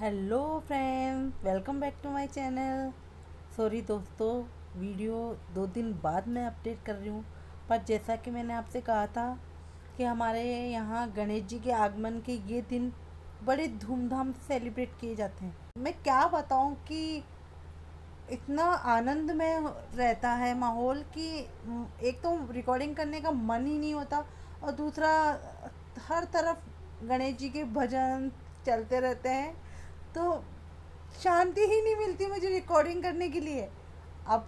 Hello friends, welcome back to my channel. Sorry दोस्तों, video 2 दिन बाद मैं अपडेट कर रही हूँ। पर जैसा कि मैंने आपसे कहा था कि हमारे यहाँ गणेश जी के आगमन के ये दिन बड़े धूमधाम से सेलिब्रेट किए जाते हैं। मैं क्या बताऊँ कि इतना आनंदमय रहता है माहौल कि एक तो रिकॉर्डिंग करने का मन ही नहीं होता, और दूसरा हर तरफ गणेश जी के भजन चलते रहते हैं, तो शांति ही नहीं मिलती मुझे रिकॉर्डिंग करने के लिए। अब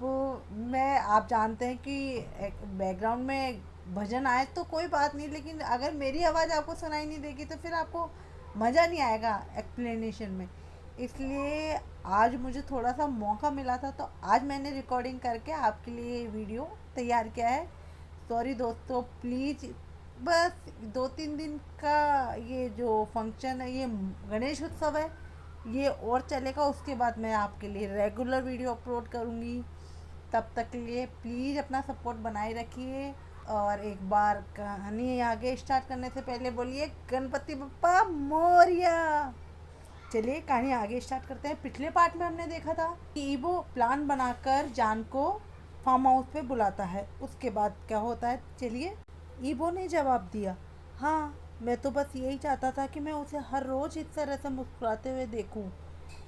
मैं आप जानते हैं कि बैकग्राउंड में भजन आए तो कोई बात नहीं, लेकिन अगर मेरी आवाज़ आपको सुनाई नहीं देगी तो फिर आपको मज़ा नहीं आएगा एक्सप्लेनेशन में। इसलिए आज मुझे थोड़ा सा मौका मिला था, तो आज मैंने रिकॉर्डिंग करके आपके लिए वीडियो तैयार किया है। सॉरी दोस्तों, प्लीज़ बस 2-3 दिन का ये जो फंक्शन है, ये गणेश उत्सव है, ये और चलेगा। उसके बाद मैं आपके लिए रेगुलर वीडियो अपलोड करूँगी। तब तक के लिए प्लीज़ अपना सपोर्ट बनाए रखिए। और एक बार कहानी आगे स्टार्ट करने से पहले बोलिए गणपति बप्पा मोरिया। चलिए कहानी आगे स्टार्ट करते हैं। पिछले पार्ट में हमने देखा था कि ईबो प्लान बनाकर जान को फार्म हाउस पे बुलाता है। उसके बाद क्या होता है, चलिए। ईबो ने जवाब दिया, हाँ, मैं तो बस यही चाहता था कि मैं उसे हर रोज़ इस तरह से मुस्कुराते हुए देखूं।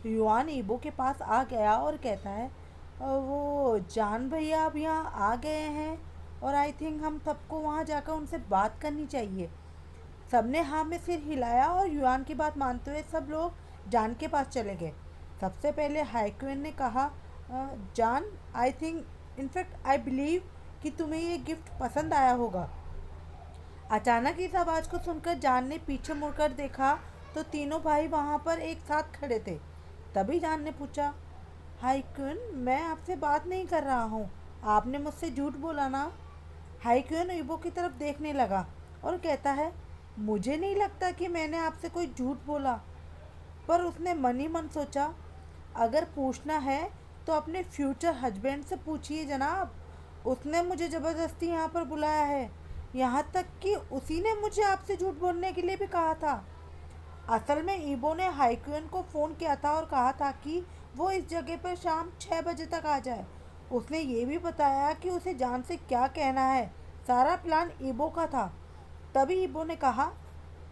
युआन ईबो के पास आ गया और कहता है, वो जान भैया अब यहाँ आ गए हैं और आई थिंक हम सबको वहाँ जाकर उनसे बात करनी चाहिए। सबने हाँ में सिर हिलाया और युआन की बात मानते हुए सब लोग जान के पास चले गए। सबसे पहले हाइक्वेन ने कहा, जान, I think, in fact I believe कि तुम्हें ये गिफ्ट पसंद आया होगा। अचानक इस आवाज़ को सुनकर जान ने पीछे मुड़कर देखा तो तीनों भाई वहाँ पर एक साथ खड़े थे। तभी जान ने पूछा, हाइक्वेन, मैं आपसे बात नहीं कर रहा हूँ, आपने मुझसे झूठ बोला ना। हाइक्वेन ईबो की तरफ देखने लगा और कहता है, मुझे नहीं लगता कि मैंने आपसे कोई झूठ बोला। पर उसने मन ही मन सोचा, अगर पूछना है तो अपने फ्यूचर हस्बैंड से पूछिए जनाब, उसने मुझे ज़बरदस्ती यहाँ पर बुलाया है। यहाँ तक कि उसी ने मुझे आपसे झूठ बोलने के लिए भी कहा था। असल में ईबो ने हाइक्वेन को फ़ोन किया था और कहा था कि वो इस जगह पर शाम 6 बजे तक आ जाए। उसने ये भी बताया कि उसे जान से क्या कहना है। सारा प्लान ईबो का था। तभी ईबो ने कहा,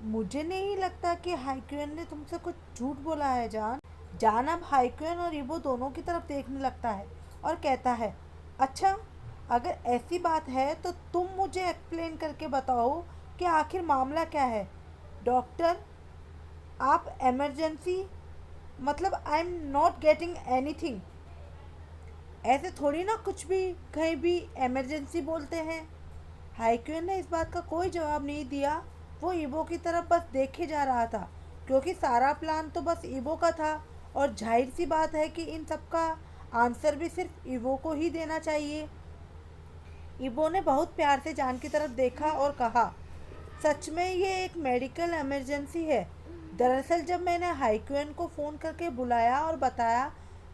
मुझे नहीं लगता कि हाइक्वेन ने तुमसे कुछ झूठ बोला है जान। जान अब हाइक्वेन और ईबो दोनों की तरफ देखने लगता है और कहता है, अच्छा, अगर ऐसी बात है तो तुम मुझे एक्सप्लेन करके बताओ कि आखिर मामला क्या है। डॉक्टर, आप इमरजेंसी, मतलब I am not getting anything. ऐसे थोड़ी ना कुछ भी कहीं भी इमरजेंसी बोलते हैं। हाइक्वेन ने इस बात का कोई जवाब नहीं दिया। वो ईबो की तरफ बस देखे जा रहा था, क्योंकि सारा प्लान तो बस ईबो का था और जाहिर सी बात है कि इन सब का आंसर भी सिर्फ ईबो को ही देना चाहिए। ईबो ने बहुत प्यार से जान की तरफ देखा और कहा, सच में ये एक मेडिकल इमरजेंसी है। दरअसल जब मैंने हाइक्वेन को फ़ोन करके बुलाया और बताया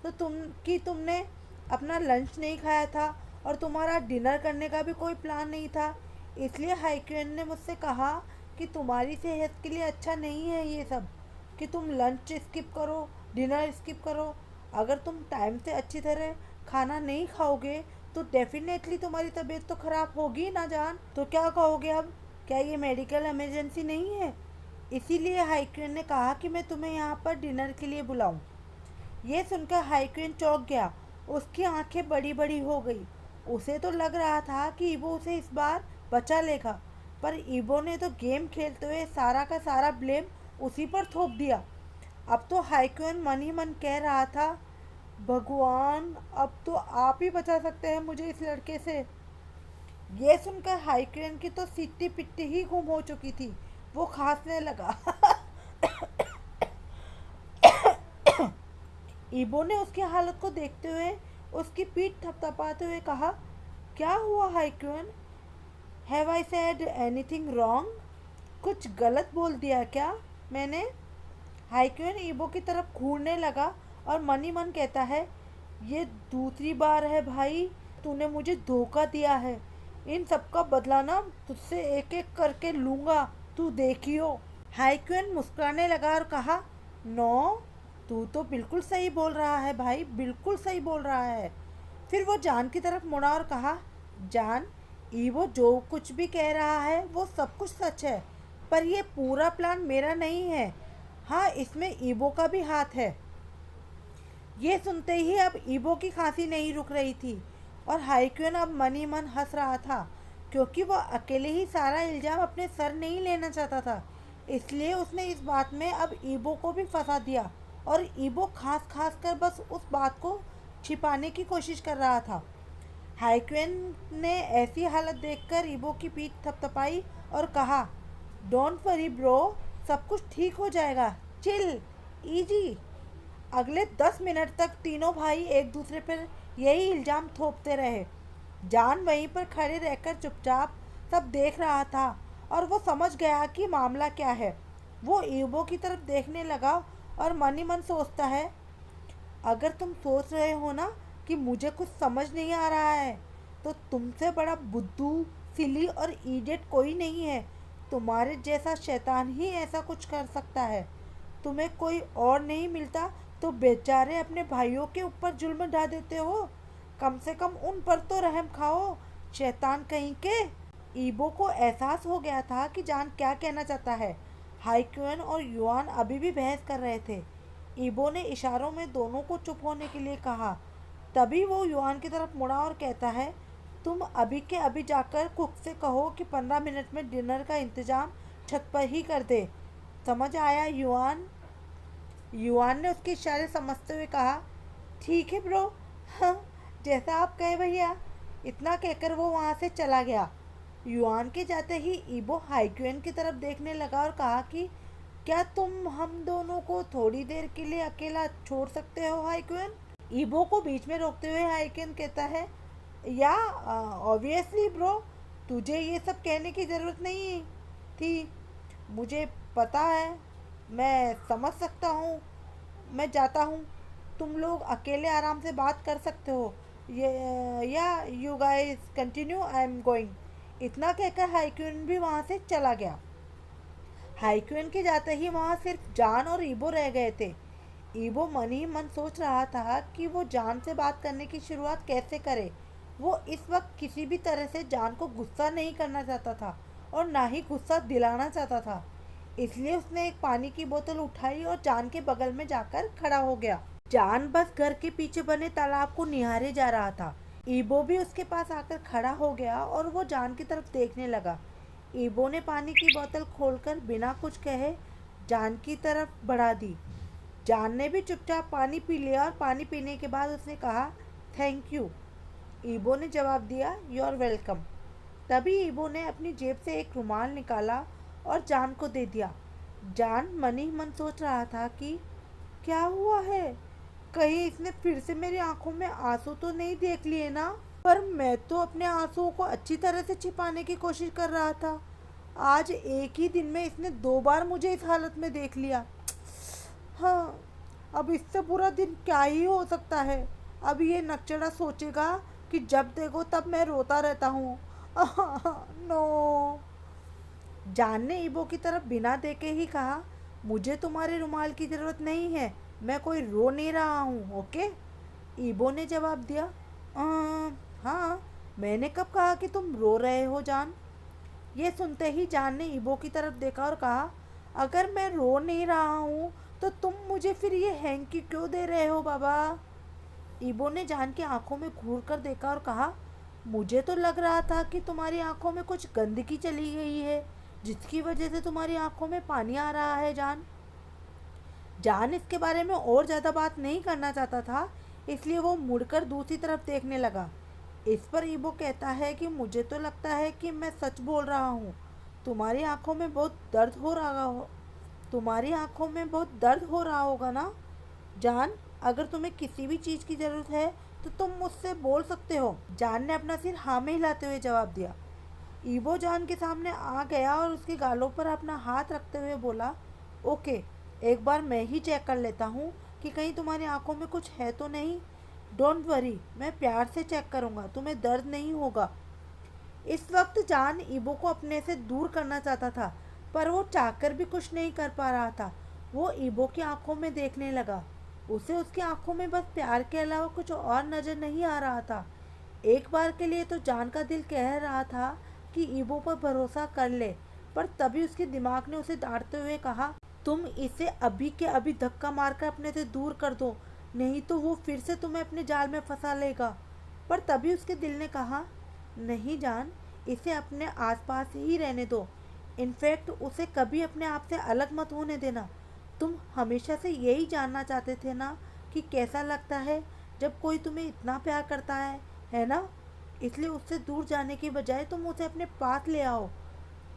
तो तुमने अपना लंच नहीं खाया था और तुम्हारा डिनर करने का भी कोई प्लान नहीं था। इसलिए हाइक्वेन ने मुझसे कहा कि तुम्हारी सेहत के लिए अच्छा नहीं है ये सब, कि तुम लंच स्किप करो, डिनर स्किप करो। अगर तुम टाइम से अच्छी तरह खाना नहीं खाओगे तो डेफिनेटली तुम्हारी तबीयत तो ख़राब होगी ना जान। तो क्या कहोगे अब, क्या ये मेडिकल इमरजेंसी नहीं है? इसीलिए हाइक्वेन ने कहा कि मैं तुम्हें यहाँ पर डिनर के लिए बुलाऊं। ये सुनकर हाइक्वेन चौंक गया। उसकी आंखें बड़ी बड़ी हो गई। उसे तो लग रहा था कि ईबो उसे इस बार बचा लेगा, पर ईबो ने तो गेम खेलते हुए सारा का सारा ब्लेम उसी पर थोप दिया। अब तो हाइक्वेन मन ही मन कह रहा था, भगवान, अब तो आप ही बचा सकते हैं मुझे इस लड़के से। ये सुनकर हाइक्वेन की तो सिट्टी पिट्टी ही गुम हो चुकी थी। वो खांसने लगा। ईबो ने उसकी हालत को देखते हुए उसकी पीठ थपथपाते हुए कहा, क्या हुआ हाइक्वेन? Have I said anything wrong? कुछ गलत बोल दिया क्या मैंने? हाइक्वेन ईबो की तरफ घूरने लगा और मन ही मन कहता है, ये दूसरी बार है भाई, तूने मुझे धोखा दिया है। इन सब का बदला ना तुझसे एक एक करके लूँगा, तू देखियो। हाइक्वेन मुस्कुराने लगा और कहा, नो, तू तो बिल्कुल सही बोल रहा है भाई, बिल्कुल सही बोल रहा है। फिर वो जान की तरफ मुड़ा और कहा, जान, ईवो जो कुछ भी कह रहा है वो सब कुछ सच है, पर ये पूरा प्लान मेरा नहीं है। हाँ, इसमें ईवो का भी हाथ है। ये सुनते ही अब ईबो की खांसी नहीं रुक रही थी और हाइक्यून अब मन ही मन हंस रहा था, क्योंकि वो अकेले ही सारा इल्ज़ाम अपने सर नहीं लेना चाहता था। इसलिए उसने इस बात में अब ईबो को भी फंसा दिया और ईबो खास खास कर बस उस बात को छिपाने की कोशिश कर रहा था। हाइक्वेन ने ऐसी हालत देखकर ईबो की पीठ थपथपाई और कहा, डोंट वरी ब्रो, सब कुछ ठीक हो जाएगा, चिल, इजी। अगले 10 मिनट तक तीनों भाई एक दूसरे पर यही इल्ज़ाम थोपते रहे। जान वहीं पर खड़े रहकर चुपचाप सब देख रहा था और वो समझ गया कि मामला क्या है। वो ईबो की तरफ देखने लगा और मन ही मन सोचता है, अगर तुम सोच रहे हो ना कि मुझे कुछ समझ नहीं आ रहा है, तो तुमसे बड़ा बुद्धू, सिली और इडियट कोई नहीं है। तुम्हारे जैसा शैतान ही ऐसा कुछ कर सकता है। तुम्हें कोई और नहीं मिलता तो बेचारे अपने भाइयों के ऊपर जुल्म ढा देते हो। कम से कम उन पर तो रहम खाओ, शैतान कहीं के। ईबो को एहसास हो गया था कि जान क्या कहना चाहता है। हाइक्वेन और युआन अभी भी बहस कर रहे थे। ईबो ने इशारों में दोनों को चुप होने के लिए कहा। तभी वो युआन की तरफ मुड़ा और कहता है, तुम अभी के अभी जाकर कुक से कहो कि 15 मिनट में डिनर का इंतज़ाम छत पर ही कर दे। समझ आया युआन? युआन ने उसके इशारे समझते हुए कहा, ठीक है ब्रो, हाँ, जैसा आप कहे भैया। इतना कहकर वो वहाँ से चला गया। युआन के जाते ही ईबो हाइक्वेन की तरफ देखने लगा और कहा कि क्या तुम हम दोनों को थोड़ी देर के लिए अकेला छोड़ सकते हो हाइक्वेन? ईबो को बीच में रोकते हुए हाइक्वेन कहता है, या ऑब्वियसली ब्रो, तुझे ये सब कहने की ज़रूरत नहीं थी। मुझे पता है, मैं समझ सकता हूँ। मैं जाता हूँ, तुम लोग अकेले आराम से बात कर सकते हो। ये या you guys continue, I am going. इतना कहकर हाइक्वेन भी वहाँ से चला गया। हाइक्वेन के जाते ही वहाँ सिर्फ जान और ईबो रह गए थे। ईबो मन ही मन सोच रहा था कि वो जान से बात करने की शुरुआत कैसे करे। वो इस वक्त किसी भी तरह से जान को गुस्सा नहीं करना चाहता था और ना ही गुस्सा दिलाना चाहता था। इसलिए उसने एक पानी की बोतल उठाई और जान के बगल में जाकर खड़ा हो गया। जान बस घर के पीछे बने तालाब को निहारे जा रहा था। ईबो भी उसके पास आकर खड़ा हो गया और वो जान की तरफ देखने लगा। ईबो ने पानी की बोतल खोलकर बिना कुछ कहे जान की तरफ बढ़ा दी। जान ने भी चुपचाप पानी पी लिया और पानी पीने के बाद उसने कहा, थैंक यू। ईबो ने जवाब दिया, यू आर वेलकम। तभी ईबो ने अपनी जेब से एक रुमाल निकाला और जान को दे दिया। जान मन ही मन सोच रहा था कि क्या हुआ है, कहीं इसने फिर से मेरी आंखों में आंसू तो नहीं देख लिए ना? पर मैं तो अपने आंसुओं को अच्छी तरह से छिपाने की कोशिश कर रहा था। आज एक ही दिन में इसने 2 बार मुझे इस हालत में देख लिया। हाँ, अब इससे बुरा दिन क्या ही हो सकता है। अब ये नकचड़ा सोचेगा कि जब देखो तब मैं रोता रहता हूँ। नो। जान ने ईबो की तरफ बिना देखे ही कहा, मुझे तुम्हारे रुमाल की ज़रूरत नहीं है, मैं कोई रो नहीं रहा हूँ, ओके? ईबो ने जवाब दिया, हाँ, मैंने कब कहा कि तुम रो रहे हो जान? ये सुनते ही जान ने ईबो की तरफ देखा और कहा, अगर मैं रो नहीं रहा हूँ तो तुम मुझे फिर ये हैंकी क्यों दे रहे हो बाबा? ईबो ने जान की आंखों में घूर कर देखा और कहा, मुझे तो लग रहा था कि तुम्हारी आंखों में कुछ गंदगी चली गई है, जिसकी वजह से तुम्हारी आंखों में पानी आ रहा है जान। जान इसके बारे में और ज़्यादा बात नहीं करना चाहता था, इसलिए वो मुड़कर दूसरी तरफ देखने लगा। इस पर ईबो कहता है कि मुझे तो लगता है कि मैं सच बोल रहा हूँ। तुम्हारी आंखों में बहुत दर्द हो रहा हो तुम्हारी आंखों में बहुत दर्द हो रहा होगा ना जान? अगर तुम्हें किसी भी चीज़ की ज़रूरत है तो तुम मुझसे बोल सकते हो। जान ने अपना सिर हाँ में हिलाते हुए जवाब दिया। ईबो जान के सामने आ गया और उसके गालों पर अपना हाथ रखते हुए बोला, ओके, एक बार मैं ही चेक कर लेता हूँ कि कहीं तुम्हारी आंखों में कुछ है तो नहीं। डोंट वरी, मैं प्यार से चेक करूँगा, तुम्हें दर्द नहीं होगा। इस वक्त जान ईबो को अपने से दूर करना चाहता था, पर वो चाहकर भी कुछ नहीं कर पा रहा था। वो ईबो की आंखों में देखने लगा। उसे उसकी आंखों में बस प्यार के अलावा कुछ और नजर नहीं आ रहा था। एक बार के लिए तो जान का दिल कह रहा था कि ईबो पर भरोसा कर ले, पर तभी उसके दिमाग ने उसे डांटते हुए कहा, तुम इसे अभी के अभी धक्का मारकर अपने से दूर कर दो, नहीं तो वो फिर से तुम्हें अपने जाल में फंसा लेगा। पर तभी उसके दिल ने कहा, नहीं जान, इसे अपने आसपास ही रहने दो। इनफैक्ट उसे कभी अपने आप से अलग मत होने देना। तुम हमेशा से यही जानना चाहते थे ना कि कैसा लगता है जब कोई तुम्हें इतना प्यार करता है ना? इसलिए उससे दूर जाने की बजाय तुम उसे अपने पास ले आओ,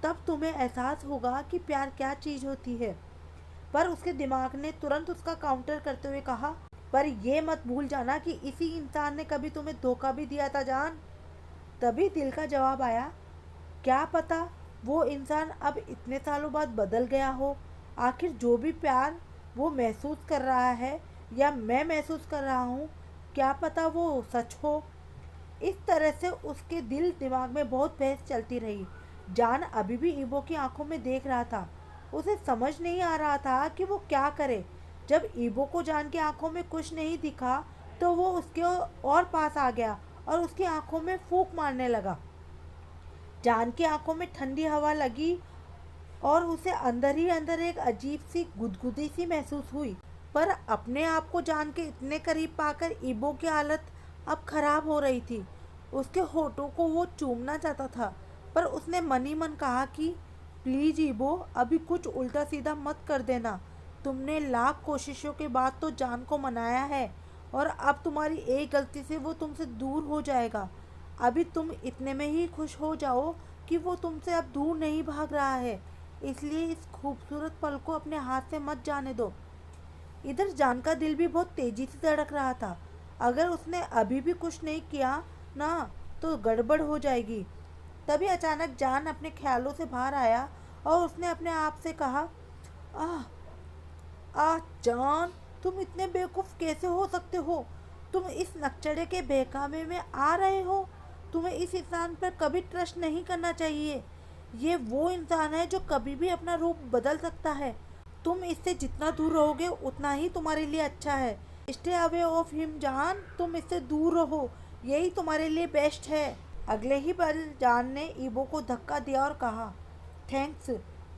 तब तुम्हें एहसास होगा कि प्यार क्या चीज़ होती है। पर उसके दिमाग ने तुरंत उसका काउंटर करते हुए कहा, पर यह मत भूल जाना कि इसी इंसान ने कभी तुम्हें धोखा भी दिया था जान। तभी दिल का जवाब आया, क्या पता वो इंसान अब इतने सालों बाद बदल गया हो। आखिर जो भी प्यार वो महसूस कर रहा है या मैं महसूस कर रहा हूँ, क्या पता वो सच हो। इस तरह से उसके दिल दिमाग में बहुत बहस चलती रही। जान अभी भी ईबो की आंखों में देख रहा था। उसे समझ नहीं आ रहा था कि वो क्या करे। जब ईबो को जान की आंखों में कुछ नहीं दिखा तो वो उसके और पास आ गया और उसकी आंखों में फूंक मारने लगा। जान की आंखों में ठंडी हवा लगी और उसे अंदर ही अंदर एक अजीब सी गुदगुदी सी महसूस हुई। पर अपने आप को जान के इतने करीब पाकर ईबो की हालत अब खराब हो रही थी। उसके होठों को वो चूमना चाहता था, पर उसने मन ही मन कहा कि प्लीज ईबो, अभी कुछ उल्टा सीधा मत कर देना। तुमने लाख कोशिशों के बाद तो जान को मनाया है और अब तुम्हारी एक गलती से वो तुमसे दूर हो जाएगा। अभी तुम इतने में ही खुश हो जाओ कि वो तुमसे अब दूर नहीं भाग रहा है, इसलिए इस खूबसूरत पल को अपने हाथ से मत जाने दो। इधर जान का दिल भी बहुत तेजी से धड़क रहा था। अगर उसने अभी भी कुछ नहीं किया ना तो गड़बड़ हो जाएगी। तभी अचानक जान अपने ख्यालों से बाहर आया और उसने अपने आप से कहा, आह आह जान, तुम इतने बेवकूफ़ कैसे हो सकते हो? तुम इस नकचड़े के बहकावे में आ रहे हो। तुम्हें इस इंसान पर कभी ट्रस्ट नहीं करना चाहिए। ये वो इंसान है जो कभी भी अपना रूप बदल सकता है। तुम इससे जितना दूर रहोगे उतना ही तुम्हारे लिए अच्छा है। स्टे अवे ऑफ हिम जान, तुम इससे दूर रहो, यही तुम्हारे लिए बेस्ट है। अगले ही पल जान ने ईबो को धक्का दिया और कहा, थैंक्स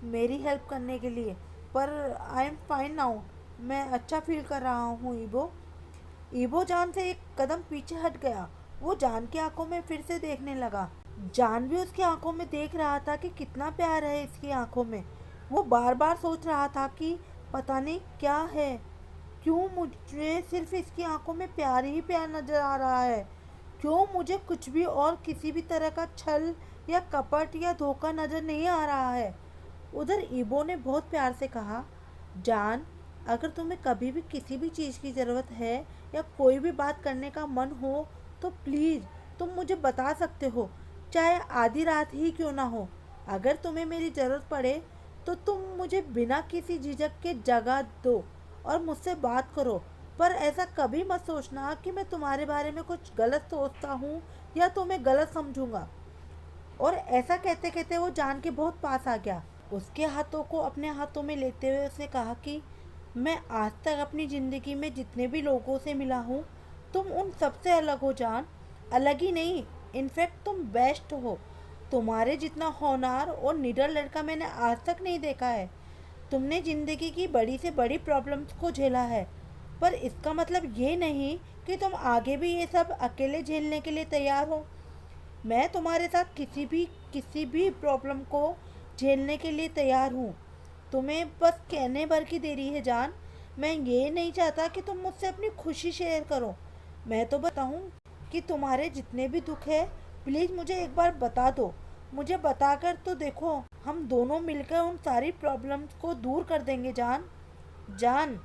मेरी हेल्प करने के लिए, पर आई एम फाइन नाउ। मैं अच्छा फील कर रहा हूँ ईबो। ईबो जान से एक कदम पीछे हट गया। वो जान की आंखों में फिर से देखने लगा। जान भी उसकी आंखों में देख रहा था कि कितना प्यार है इसकी आंखों में। वो बार बार सोच रहा था कि पता नहीं क्या है, क्यों मुझे सिर्फ इसकी आंखों में प्यार ही प्यार नजर आ रहा है। क्यों मुझे कुछ भी और किसी भी तरह का छल या कपट या धोखा नजर नहीं आ रहा है। उधर ईबो ने बहुत प्यार से कहा, जान, अगर तुम्हें कभी भी किसी भी चीज़ की ज़रूरत है या कोई भी बात करने का मन हो तो प्लीज़ तुम मुझे बता सकते हो, चाहे आधी रात ही क्यों ना हो। अगर तुम्हें मेरी ज़रूरत पड़े तो तुम मुझे बिना किसी झिझक के जगह दो और मुझसे बात करो। पर ऐसा कभी मत सोचना कि मैं तुम्हारे बारे में कुछ गलत सोचता हूँ या तुम्हें गलत समझूंगा। और ऐसा कहते कहते वो जान के बहुत पास आ गया। उसके हाथों को अपने हाथों में लेते हुए उसने कहा कि मैं आज तक अपनी ज़िंदगी में जितने भी लोगों से मिला हूँ, तुम उन सबसे अलग हो जान। अलग ही नहीं, इनफैक्ट तुम बेस्ट हो। तुम्हारे जितना होनहार और निडर लड़का मैंने आज तक नहीं देखा है। तुमने ज़िंदगी की बड़ी से बड़ी प्रॉब्लम्स को झेला है, पर इसका मतलब ये नहीं कि तुम आगे भी ये सब अकेले झेलने के लिए तैयार हो। मैं तुम्हारे साथ किसी भी प्रॉब्लम को झेलने के लिए तैयार हूँ। तुम्हें बस कहने भर की देरी है जान। मैं ये नहीं चाहता कि तुम मुझसे अपनी खुशी शेयर करो। मैं तो बताऊँ कि तुम्हारे जितने भी दुख है, प्लीज़ मुझे एक बार बता दो। मुझे बताकर तो देखो, हम दोनों मिलकर उन सारी प्रॉब्लम्स को दूर कर देंगे जान। जान।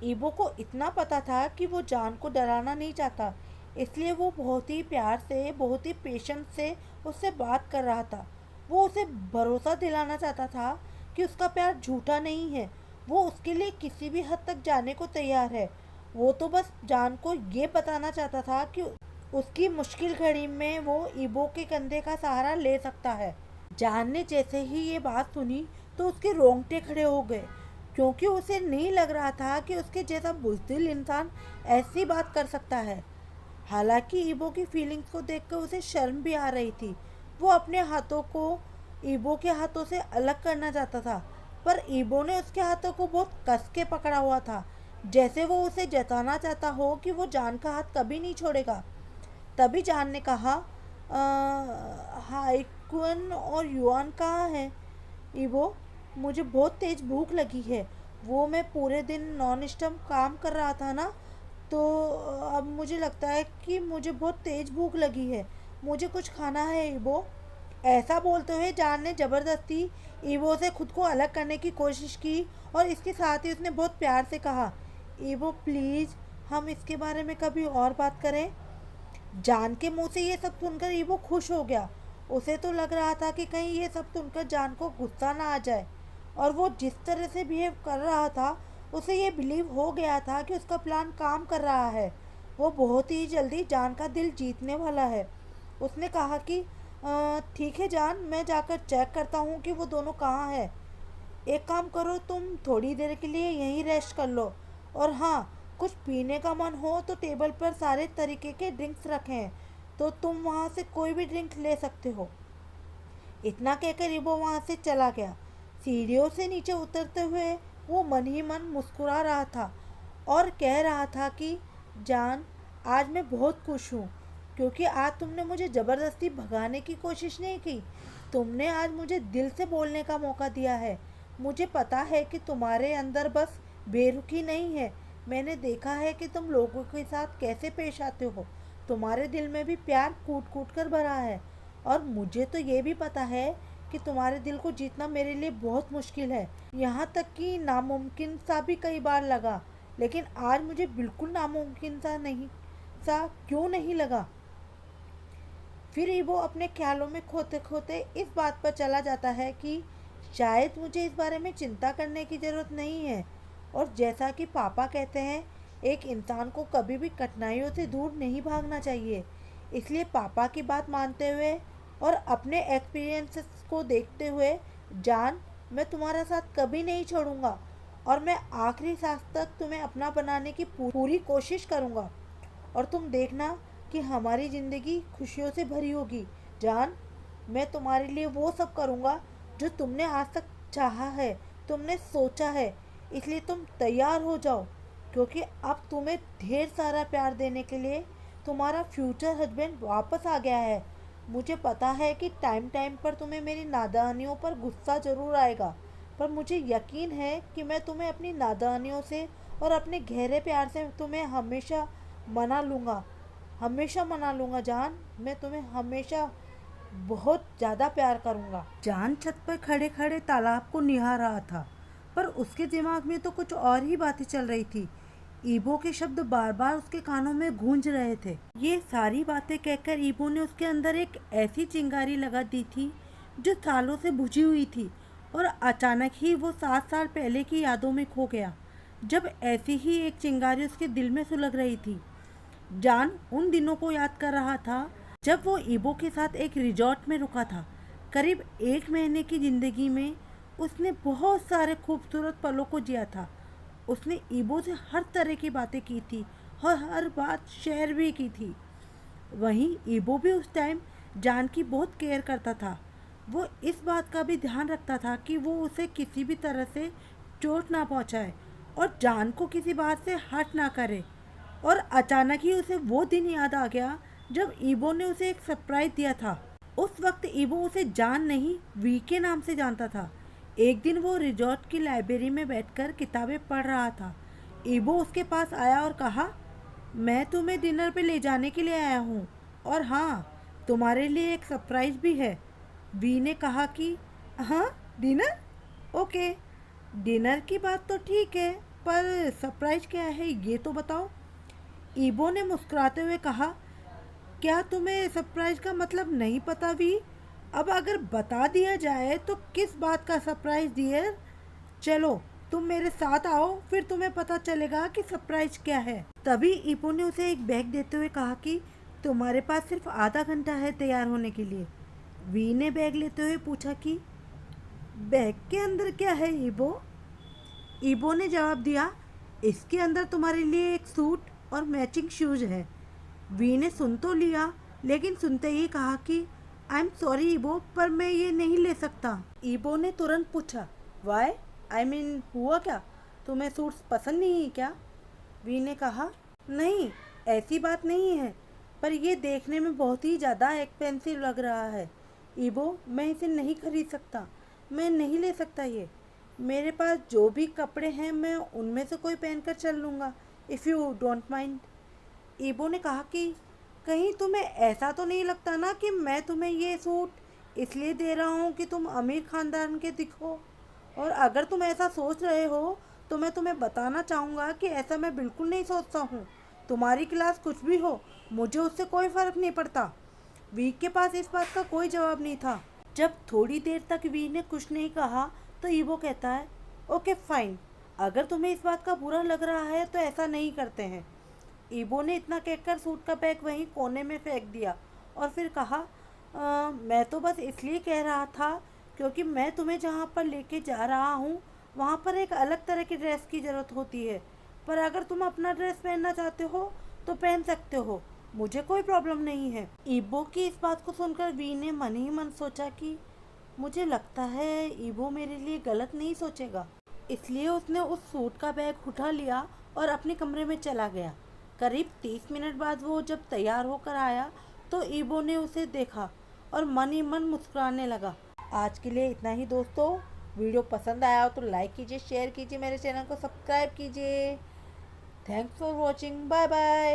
ईबो को इतना पता था कि वो जान को डराना नहीं चाहता, इसलिए वो बहुत ही प्यार से, बहुत ही पेशेंस से उससे बात कर रहा था। वो उसे भरोसा दिलाना चाहता था कि उसका प्यार झूठा नहीं है। वो उसके लिए किसी भी हद तक जाने को तैयार है। वो तो बस जान को ये बताना चाहता था कि उसकी मुश्किल घड़ी में वो ईबो के कंधे का सहारा ले सकता है। जान ने जैसे ही ये बात सुनी तो उसके रोंगटे खड़े हो गए। क्योंकि उसे नहीं लग रहा था कि उसके जैसा बुज़दिल इंसान ऐसी बात कर सकता है। हालांकि ईबो की फीलिंग्स को देखकर उसे शर्म भी आ रही थी। वो अपने हाथों को ईबो के हाथों से अलग करना चाहता था, पर ईबो ने उसके हाथों को बहुत कस के पकड़ा हुआ था, जैसे वो उसे जताना चाहता हो कि वो जान का हाथ कभी नहीं छोड़ेगा। तभी जान ने कहा, हाइकुन और युआन कहाँ हैं? ईबो, मुझे बहुत तेज़ भूख लगी है। वो मैं पूरे दिन नॉन स्टॉप काम कर रहा था ना, तो अब मुझे लगता है कि मुझे बहुत तेज़ भूख लगी है। मुझे कुछ खाना है ईबो। ऐसा बोलते हुए जान ने ज़बरदस्ती ईबो से खुद को अलग करने की कोशिश की, और इसके साथ ही उसने बहुत प्यार से कहा, ईबो प्लीज़, हम इसके बारे में कभी और बात करें। जान के मुंह से ये सब सुनकर ईबो खुश हो गया। उसे तो लग रहा था कि कहीं ये सब सुनकर जान को गुस्सा ना आ जाए, और वो जिस तरह से बिहेव कर रहा था उसे ये बिलीव हो गया था कि उसका प्लान काम कर रहा है। वो बहुत ही जल्दी जान का दिल जीतने वाला है। उसने कहा कि ठीक है जान, मैं जाकर चेक करता हूँ कि वो दोनों कहाँ हैं। एक काम करो, तुम थोड़ी देर के लिए यहीं रेस्ट कर लो, और हाँ, कुछ पीने का मन हो तो टेबल पर सारे तरीके के ड्रिंक्स रखे हैं, तो तुम वहाँ से कोई भी ड्रिंक ले सकते हो। इतना कहकर रिबो वहाँ से चला गया। सीढ़ियों से नीचे उतरते हुए वो मन ही मन मुस्कुरा रहा था और कह रहा था कि जान, आज मैं बहुत खुश हूँ, क्योंकि आज तुमने मुझे ज़बरदस्ती भगाने की कोशिश नहीं की। तुमने आज मुझे दिल से बोलने का मौका दिया है। मुझे पता है कि तुम्हारे अंदर बस बेरुखी नहीं है। मैंने देखा है कि तुम लोगों के साथ कैसे पेश आते हो। तुम्हारे दिल में भी प्यार कूट कूट कर भरा है, और मुझे तो ये भी पता है कि तुम्हारे दिल को जीतना मेरे लिए बहुत मुश्किल है, यहाँ तक कि नामुमकिन सा भी कई बार लगा। लेकिन आज मुझे बिल्कुल नामुमकिन सा क्यों नहीं लगा। फिर वो अपने ख्यालों में खोते खोते इस बात पर चला जाता है कि शायद मुझे इस बारे में चिंता करने की ज़रूरत नहीं है। और जैसा कि पापा कहते हैं, एक इंसान को कभी भी कठिनाइयों से दूर नहीं भागना चाहिए। इसलिए पापा की बात मानते हुए और अपने एक्सपीरियंसेस को देखते हुए, जान, मैं तुम्हारा साथ कभी नहीं छोड़ूंगा, और मैं आखिरी सांस तक तुम्हें अपना बनाने की पूरी कोशिश करूंगा। और तुम देखना कि हमारी ज़िंदगी खुशियों से भरी होगी। जान, मैं तुम्हारे लिए वो सब करूँगा जो तुमने आज तक चाहा है, तुमने सोचा है। इसलिए तुम तैयार हो जाओ, क्योंकि अब तुम्हें ढेर सारा प्यार देने के लिए तुम्हारा फ्यूचर हस्बैंड वापस आ गया है। मुझे पता है कि टाइम टाइम पर तुम्हें मेरी नादानियों पर गुस्सा ज़रूर आएगा, पर मुझे यकीन है कि मैं तुम्हें अपनी नादानियों से और अपने गहरे प्यार से तुम्हें हमेशा मना लूँगा जान। मैं तुम्हें हमेशा बहुत ज़्यादा प्यार करूँगा। जान छत पर खड़े खड़े तालाब को निहार रहा था, पर उसके दिमाग में तो कुछ और ही बातें चल रही थी। ईबो के शब्द बार बार उसके कानों में गूंज रहे थे। ये सारी बातें कहकर ईबो ने उसके अंदर एक ऐसी चिंगारी लगा दी थी जो सालों से बुझी हुई थी, और अचानक ही वो 7 साल पहले की यादों में खो गया, जब ऐसी ही एक चिंगारी उसके दिल में सुलग रही थी। जान उन दिनों को याद कर रहा था जब वो ईबो के साथ एक रिजॉर्ट में रुका था। करीब 1 महीने की ज़िंदगी में उसने बहुत सारे खूबसूरत पलों को जिया था। उसने ईबो से हर तरह की बातें की थी और हर बात शेयर भी की थी। वहीं ईबो भी उस टाइम जान की बहुत केयर करता था। वो इस बात का भी ध्यान रखता था कि वो उसे किसी भी तरह से चोट ना पहुंचाए और जान को किसी बात से हर्ट ना करे। और अचानक ही उसे वो दिन याद आ गया जब ईबो ने उसे एक सरप्राइज दिया था। उस वक्त ईबो उसे जान नहीं, वी के नाम से जानता था। एक दिन वो रिजॉर्ट की लाइब्रेरी में बैठकर किताबें पढ़ रहा था। ईबो उसके पास आया और कहा, मैं तुम्हें डिनर पे ले जाने के लिए आया हूँ, और हाँ, तुम्हारे लिए एक सरप्राइज भी है। वी ने कहा कि हाँ, डिनर? ओके, डिनर की बात तो ठीक है, पर सरप्राइज क्या है ये तो बताओ। ईबो ने मुस्कुराते हुए कहा, क्या तुम्हें सरप्राइज का मतलब नहीं पता वी? अब अगर बता दिया जाए तो किस बात का सरप्राइज डियर? चलो तुम मेरे साथ आओ, फिर तुम्हें पता चलेगा कि सरप्राइज क्या है। तभी ईबो ने उसे एक बैग देते हुए कहा कि तुम्हारे पास सिर्फ आधा घंटा है तैयार होने के लिए। वी ने बैग लेते हुए पूछा कि बैग के अंदर क्या है ईबो? ईबो ने जवाब दिया, इसके अंदर तुम्हारे लिए एक सूट और मैचिंग शूज है। वी ने सुन तो लिया, लेकिन सुनते ही कहा कि आई एम सॉरी ईबो, पर मैं ये नहीं ले सकता। ईबो ने तुरंत पूछा, वाई, आई मीन हुआ क्या, तुम्हें सूट्स पसंद नहीं है क्या? वी ने कहा, नहीं ऐसी बात नहीं है, पर ये देखने में बहुत ही ज़्यादा एक्सपेंसिव लग रहा है। ईबो, मैं इसे नहीं खरीद सकता, मैं नहीं ले सकता ये। मेरे पास जो भी कपड़े हैं मैं उनमें से कोई पहनकर चल लूँगा, इफ़ यू डोंट माइंड। ईबो ने कहा कि कहीं तुम्हें ऐसा तो नहीं लगता ना कि मैं तुम्हें ये सूट इसलिए दे रहा हूँ कि तुम अमीर ख़ानदान के दिखो? और अगर तुम ऐसा सोच रहे हो तो मैं तुम्हें बताना चाहूँगा कि ऐसा मैं बिल्कुल नहीं सोचता हूँ। तुम्हारी क्लास कुछ भी हो, मुझे उससे कोई फ़र्क नहीं पड़ता। वी के पास इस बात का कोई जवाब नहीं था। जब थोड़ी देर तक वी ने कुछ नहीं कहा तो ईबो कहता है, ओके फाइन, अगर तुम्हें इस बात का बुरा लग रहा है तो ऐसा नहीं करते हैं। ईबो ने इतना कहकर सूट का बैग वहीं कोने में फेंक दिया और फिर कहा, मैं तो बस इसलिए कह रहा था क्योंकि मैं तुम्हें जहाँ पर लेके जा रहा हूँ वहाँ पर एक अलग तरह की ड्रेस की ज़रूरत होती है, पर अगर तुम अपना ड्रेस पहनना चाहते हो तो पहन सकते हो, मुझे कोई प्रॉब्लम नहीं है। ईबो की इस बात को सुनकर वी ने मन ही मन सोचा कि मुझे लगता है ईबो मेरे लिए गलत नहीं सोचेगा, इसलिए उसने उस सूट का बैग उठा लिया और अपने कमरे में चला गया। करीब 30 मिनट बाद वो जब तैयार होकर आया तो ईबो ने उसे देखा और मन ही मन मुस्कुराने लगा। आज के लिए इतना ही दोस्तों। वीडियो पसंद आया हो तो लाइक कीजिए, शेयर कीजिए, मेरे चैनल को सब्सक्राइब कीजिए। Thanks for watching, bye bye.